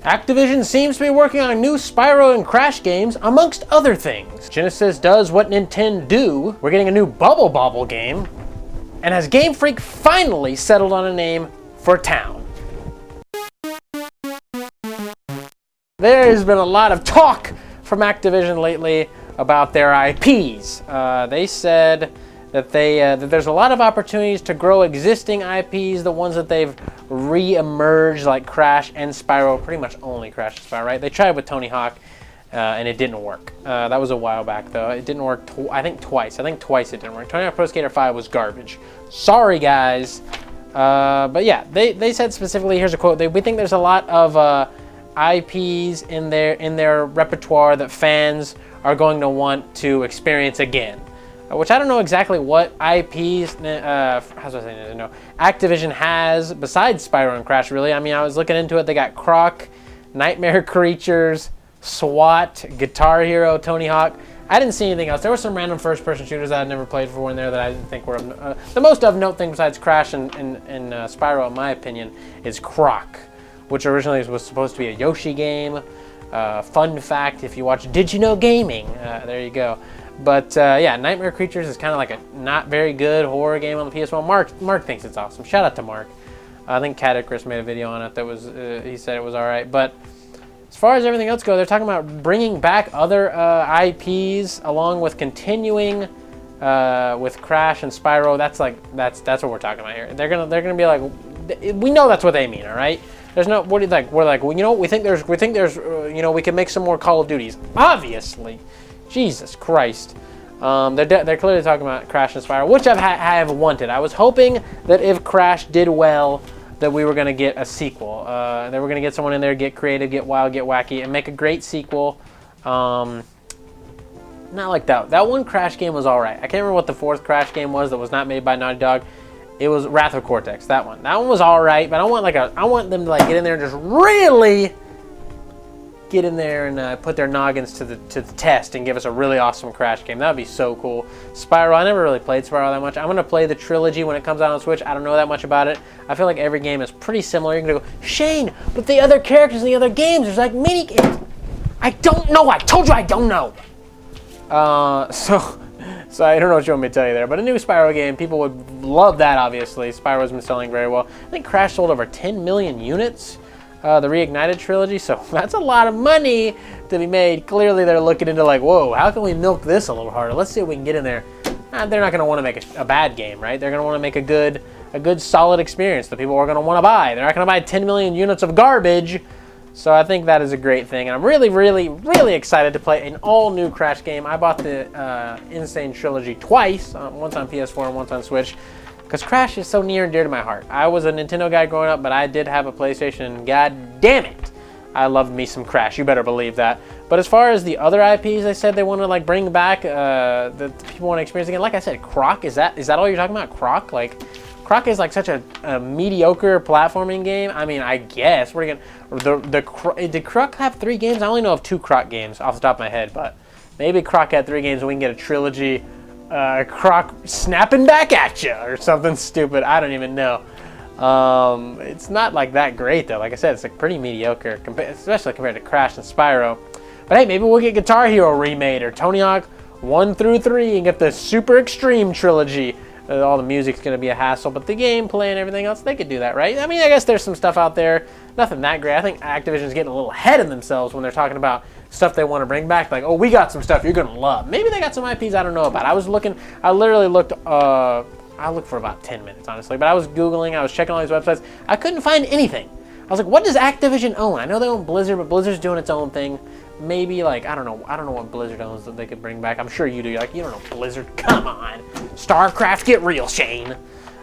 Activision seems to be working on new Spyro and Crash games, amongst other things. Genesis does what Ninten'do do. We're getting a new Bobble game. And has Gamefreak finally settled on a name for Town? There's been a lot of talk from Activision lately about their IPs. They said that that there's a lot of opportunities to grow existing IPs, the ones that they've re-emerged, like Crash and Spyro, pretty much only Crash and Spyro, right? They tried with Tony Hawk, and it didn't work. That was a while back, though. It didn't work, I think twice it didn't work. Tony Hawk Pro Skater 5 was garbage. Sorry, guys. But yeah, they said specifically, here's a quote, we think there's a lot of IPs in their repertoire that fans are going to want to experience again. Which I don't know exactly what IPs, Activision has besides Spyro and Crash, really. I mean, I was looking into it. They got Croc, Nightmare Creatures, SWAT, Guitar Hero, Tony Hawk. I didn't see anything else. There were some random first-person shooters that I'd never played before in there that I didn't think were the most of note thing besides Crash and Spyro, in my opinion, is Croc, which originally was supposed to be a Yoshi game. Fun fact, if you watch Did You Know Gaming, there you go. But yeah, Nightmare Creatures is kind of like a not very good horror game on the PS1. Mark thinks it's awesome. Shout out to Mark. I think Catacris made a video on it that was, he said it was all right. But as far as everything else goes, they're talking about bringing back other IPs along with continuing with Crash and Spyro. That's what we're talking about here. They're gonna be like, we know that's what they mean, all right? There's no, what do you think? We're like, well, you know, we think there's, we can make some more Call of Duties. Obviously. Jesus Christ. They're clearly talking about Crash and Spyro, which I have wanted. I was hoping that if Crash did well, that we were going to get a sequel. That we're going to get someone in there, get creative, get wild, get wacky, and make a great sequel. Not like that. That one Crash game was alright. I can't remember what the fourth Crash game was that was not made by Naughty Dog. It was Wrath of Cortex, that one. That one was alright, but I want them to like get in there and just really get in there and put their noggins to the test and give us a really awesome Crash game. That would be so cool. Spyro, I never really played Spyro that much. I'm going to play the trilogy when it comes out on Switch. I don't know that much about it. I feel like every game is pretty similar. You're going to go, Shane, but the other characters in the other games, there's like mini games. I don't know. I told you I don't know. So I don't know what you want me to tell you there, but a new Spyro game, people would love that, obviously. Spyro's been selling very well. I think Crash sold over 10 million units. The Reignited trilogy, so that's a lot of money to be made. Clearly they're looking into like, whoa, how can we milk this a little harder? Let's see if we can get in there. They're not going to want to make a bad game, right? They're going to want to make a good solid experience that people are going to want to buy. They're not going to buy 10 million units of garbage. So I think that is a great thing. And I'm really, really, really excited to play an all-new Crash game. I bought the Insane Trilogy twice, once on PS4 and once on Switch. Because Crash is so near and dear to my heart. I was a Nintendo guy growing up, but I did have a PlayStation, and god damn it, I loved me some Crash. You better believe that. But as far as the other IPs, they said they want to like bring back that people want to experience again. Like I said, Croc, is that all you're talking about? Croc? Like, Croc is like such a mediocre platforming game. I mean, I guess we're gonna. Did Croc have 3 games? I only know of 2 Croc games off the top of my head, but maybe Croc had 3 games and we can get a trilogy. Croc snapping back at you or something stupid. I don't even know. It's not like that great though. Like I said, it's like pretty mediocre, especially compared to Crash and Spyro. But hey, maybe we'll get Guitar Hero remade or Tony Hawk 1 through 3 and get the Super Extreme trilogy. All the music's going to be a hassle, but the gameplay and everything else, they could do that, right? I mean, I guess there's some stuff out there. Nothing that great. I think Activision's getting a little ahead of themselves when they're talking about stuff they want to bring back. Like, oh, we got some stuff you're going to love. Maybe they got some IPs I don't know about. I literally looked, I looked for about 10 minutes, honestly. But I was Googling, I was checking all these websites. I couldn't find anything. I was like, what does Activision own? I know they own Blizzard, but Blizzard's doing its own thing. Maybe, like, I don't know what Blizzard owns that they could bring back. I'm sure you do. You're like, you don't know Blizzard. Come on. StarCraft, get real, Shane.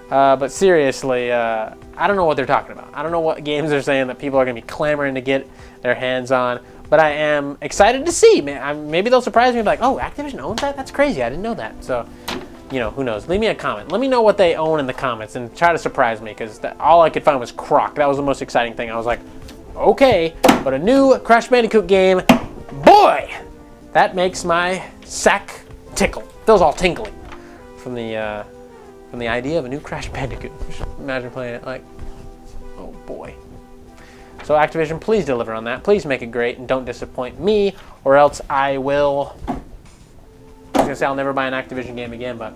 But seriously, I don't know what they're talking about. I don't know what games they're saying that people are going to be clamoring to get their hands on. But I am excited to see. Maybe they'll surprise me and be like, oh, Activision owns that? That's crazy. I didn't know that. So, you know, who knows? Leave me a comment. Let me know what they own in the comments and try to surprise me, because all I could find was Croc. That was the most exciting thing. I was like, okay, but a new Crash Bandicoot game, boy, that makes my sack tickle. Feels all tingly from the idea of a new Crash Bandicoot. Imagine playing it like, oh boy. So Activision, please deliver on that. Please make it great and don't disappoint me, or else I will... I was gonna say I'll never buy an Activision game again, but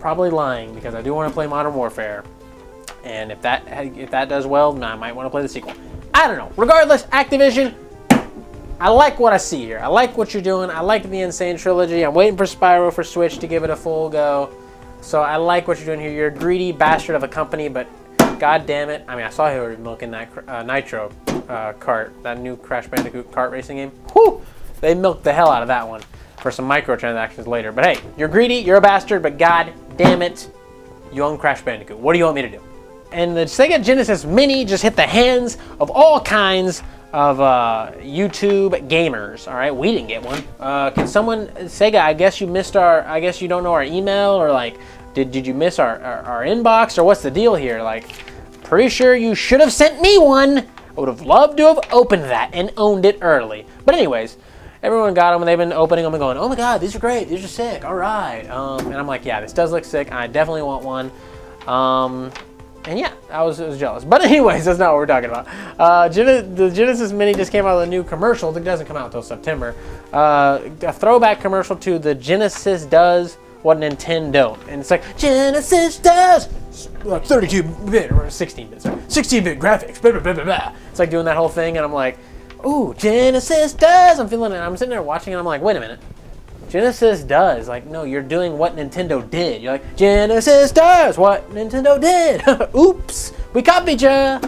probably lying, because I do want to play Modern Warfare. And if that does well, then I might want to play the sequel. I don't know. Regardless, Activision, I like what I see here. I like what you're doing. I like the Insane Trilogy. I'm waiting for Spyro for Switch to give it a full go. So I like what you're doing here. You're a greedy bastard of a company, but god damn it. I mean, I saw you were milking that Nitro cart, that new Crash Bandicoot kart racing game. Whew! They milked the hell out of that one for some microtransactions later. But hey, you're greedy, you're a bastard, but god damn it, you own Crash Bandicoot. What do you want me to do? And the Sega Genesis Mini just hit the hands of all kinds of YouTube gamers. All right, we didn't get one. Can someone, Sega? I guess you missed our. I guess you don't know our email, or like, did you miss our inbox, or what's the deal here? Like, pretty sure you should have sent me one. I would have loved to have opened that and owned it early. But anyways, everyone got them and they've been opening them and going, oh my god, these are great, these are sick. All right, and I'm like, yeah, this does look sick. I definitely want one. And yeah, I was jealous. But anyways, that's not what we're talking about. The Genesis Mini just came out with a new commercial. It doesn't come out until September. A throwback commercial to the Genesis does what Nintendo don't. And it's like, Genesis does 32-bit or 16-bit, sorry. 16-bit graphics, blah, blah, blah, blah, blah. It's like doing that whole thing, and I'm like, ooh, Genesis does. I'm feeling it. I'm sitting there watching, and I'm like, wait a minute. Genesis does. Like, no, you're doing what Nintendo did. You're like, Genesis does what Nintendo did. Oops, we copied ya.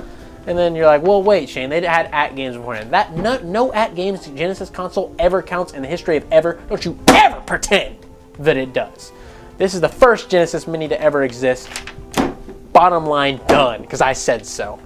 And then you're like, well, wait, Shane, they had at games beforehand. That no at games Genesis console ever counts in the history of ever. Don't you ever pretend that it does. This is the first Genesis Mini to ever exist. Bottom line, done, because I said so.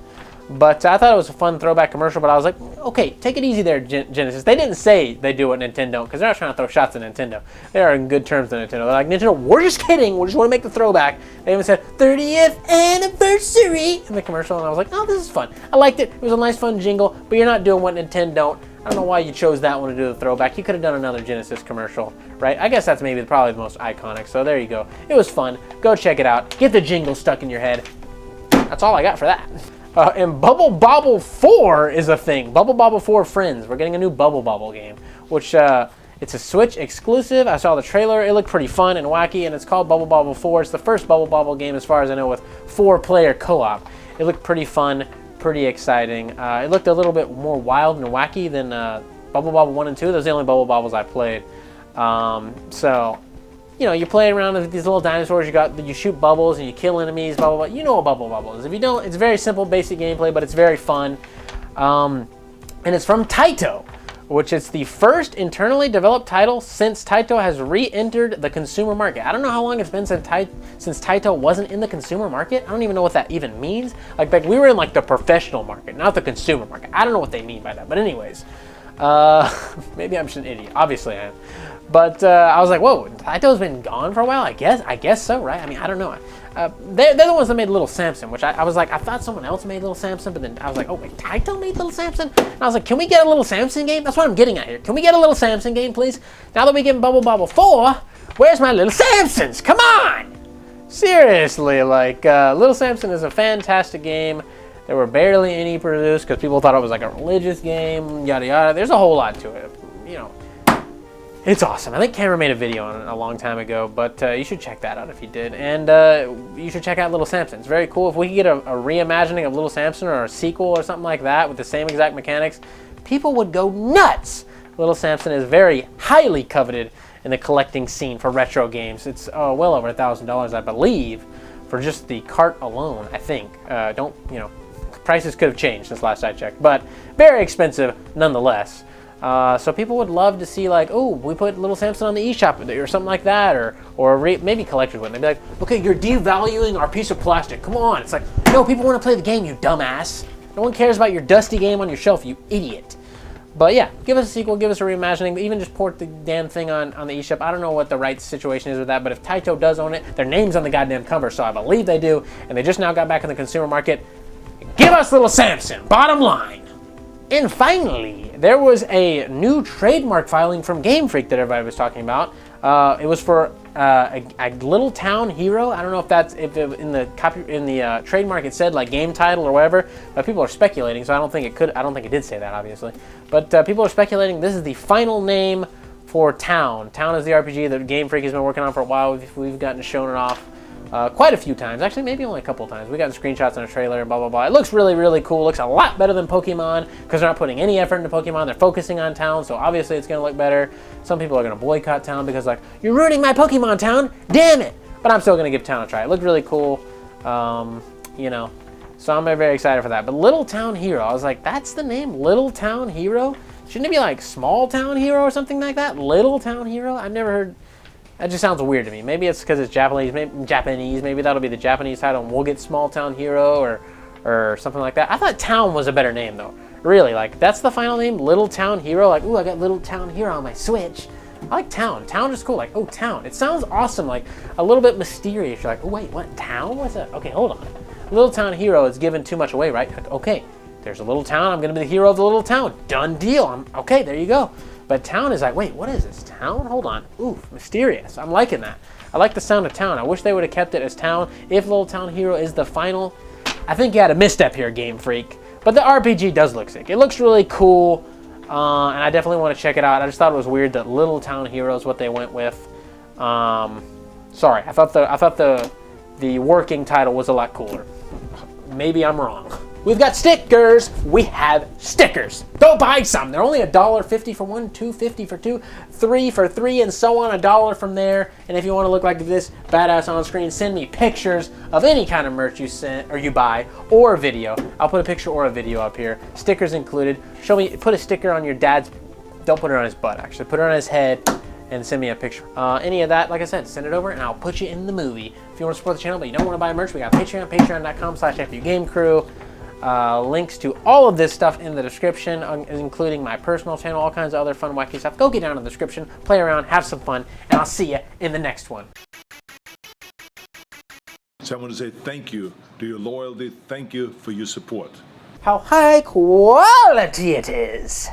But I thought it was a fun throwback commercial, but I was like, okay, take it easy there, Genesis. They didn't say they do what Nintendo don't, because they're not trying to throw shots at Nintendo. They are in good terms with Nintendo. They're like, Nintendo, we're just kidding. We just want to make the throwback. They even said, 30th anniversary in the commercial, and I was like, oh, this is fun. I liked it. It was a nice, fun jingle, but you're not doing what Nintendo don't. I don't know why you chose that one to do the throwback. You could have done another Genesis commercial, right? I guess that's maybe probably the most iconic, so there you go. It was fun. Go check it out. Get the jingle stuck in your head. That's all I got for that. And Bobble 4 is a thing. Bobble 4 Friends. We're getting a new Bobble game, which it's a Switch exclusive. I saw the trailer. It looked pretty fun and wacky, and it's called Bobble 4. It's the first Bobble game, as far as I know, with 4-player co-op. It looked pretty fun, pretty exciting. It looked a little bit more wild and wacky than Bubble 1 and 2. Those are the only Bobbles I played. So, you know, you're playing around with these little dinosaurs. You shoot bubbles and you kill enemies. Blah blah blah. You know what Bubble is. If you don't, it's very simple, basic gameplay, but it's very fun. And it's from Taito, which is the first internally developed title since Taito has re-entered the consumer market. I don't know how long it's been since Taito wasn't in the consumer market. I don't even know what that even means. Like we were in like the professional market, not the consumer market. I don't know what they mean by that. But anyways, maybe I'm just an idiot. Obviously I am. But I was like, whoa, Taito's been gone for a while? I guess so, right? I mean, I don't know. They're the ones that made Little Samson, which I was like, I thought someone else made Little Samson, but then I was like, oh wait, Taito made Little Samson? And I was like, can we get a Little Samson game? That's what I'm getting at here. Can we get a Little Samson game, please? Now that we get Bubble 4, where's my Little Samsons? Come on! Seriously, like, Little Samson is a fantastic game. There were barely any produced because people thought it was like a religious game, yada yada. There's a whole lot to it, you know. It's awesome. I think Cameron made a video on it a long time ago, but you should check that out if you did. And you should check out Little Samson. It's very cool. If we could get a reimagining of Little Samson or a sequel or something like that with the same exact mechanics, people would go nuts. Little Samson is very highly coveted in the collecting scene for retro games. It's well over $1,000, I believe, for just the cart alone, I think. Prices could have changed since last I checked, but very expensive nonetheless. So people would love to see, like, oh, we put Little Samson on the eShop or something like that, or maybe collectors wouldn't. They'd be like, okay, you're devaluing our piece of plastic. Come on. It's like, no, people want to play the game, you dumbass. No one cares about your dusty game on your shelf, you idiot. But yeah, give us a sequel, give us a reimagining, but even just port the damn thing on the eShop. I don't know what the right situation is with that, but if Taito does own it, their name's on the goddamn cover, so I believe they do, and they just now got back in the consumer market. Give us Little Samson, bottom line. And finally, there was a new trademark filing from Gamefreak that everybody was talking about. It was for a little town hero. I don't know if that's in the trademark it said like game title or whatever, but people are speculating. So I don't think it could. I don't think it did say that, obviously. But people are speculating this is the final name for Town. Town is the RPG that Game Freak has been working on for a while. We've gotten shown it off quite a few times. Actually, maybe only a couple of times. We got screenshots in a trailer and blah, blah, blah. It looks really, really cool. Looks a lot better than Pokemon because they're not putting any effort into Pokemon. They're focusing on Town, so obviously it's going to look better. Some people are going to boycott Town because like, you're ruining my Pokemon Town. Damn it. But I'm still going to give Town a try. It looked really cool, you know. So I'm very excited for that. But Little Town Hero, I was like, that's the name? Little Town Hero? Shouldn't it be like Small Town Hero or something like that? Little Town Hero? I've never heard. That just sounds weird to me. Maybe it's because it's Japanese. Maybe that'll be the Japanese title and we'll get Small Town Hero or something like that. I thought Town was a better name though. Really, like that's the final name? Little Town Hero? Like, ooh, I got Little Town Hero on my Switch. I like Town. Town is cool. Like, oh, Town. It sounds awesome. Like a little bit mysterious. You're like, oh, wait, what? Town? What's that? Okay, hold on. Little Town Hero is giving too much away, right? Like, okay. There's a little town. I'm going to be the hero of the little town. Done deal. Okay, there you go. But Town is like, wait, what is this? Town? Hold on. Ooh, mysterious. I'm liking that. I like the sound of Town. I wish they would have kept it as Town. If Little Town Hero is the final, I think you had a misstep here, Game Freak. But the RPG does look sick. It looks really cool, and I definitely want to check it out. I just thought it was weird that Little Town Hero is what they went with. Sorry, I thought the working title was a lot cooler. Maybe I'm wrong. We've got stickers. We have stickers. Go buy some. They're only $1.50 for one, $2.50 for two, $3 for three, and so on. $1 from there. And if you want to look like this badass on screen, send me pictures of any kind of merch you send or you buy or a video. I'll put a picture or a video up here. Stickers included. Show me. Put a sticker on your dad's. Don't put it on his butt. Actually, put it on his head. And send me a picture. Any of that, like I said, send it over and I'll put you in the movie. If you want to support the channel but you don't want to buy merch, we got Patreon, patreon.com/FUgameCrue. Links to all of this stuff in the description, including my personal channel, all kinds of other fun, wacky stuff. Go get down in the description, play around, have some fun, and I'll see you in the next one. So I want to say thank you to your loyalty. Thank you for your support. How high quality it is.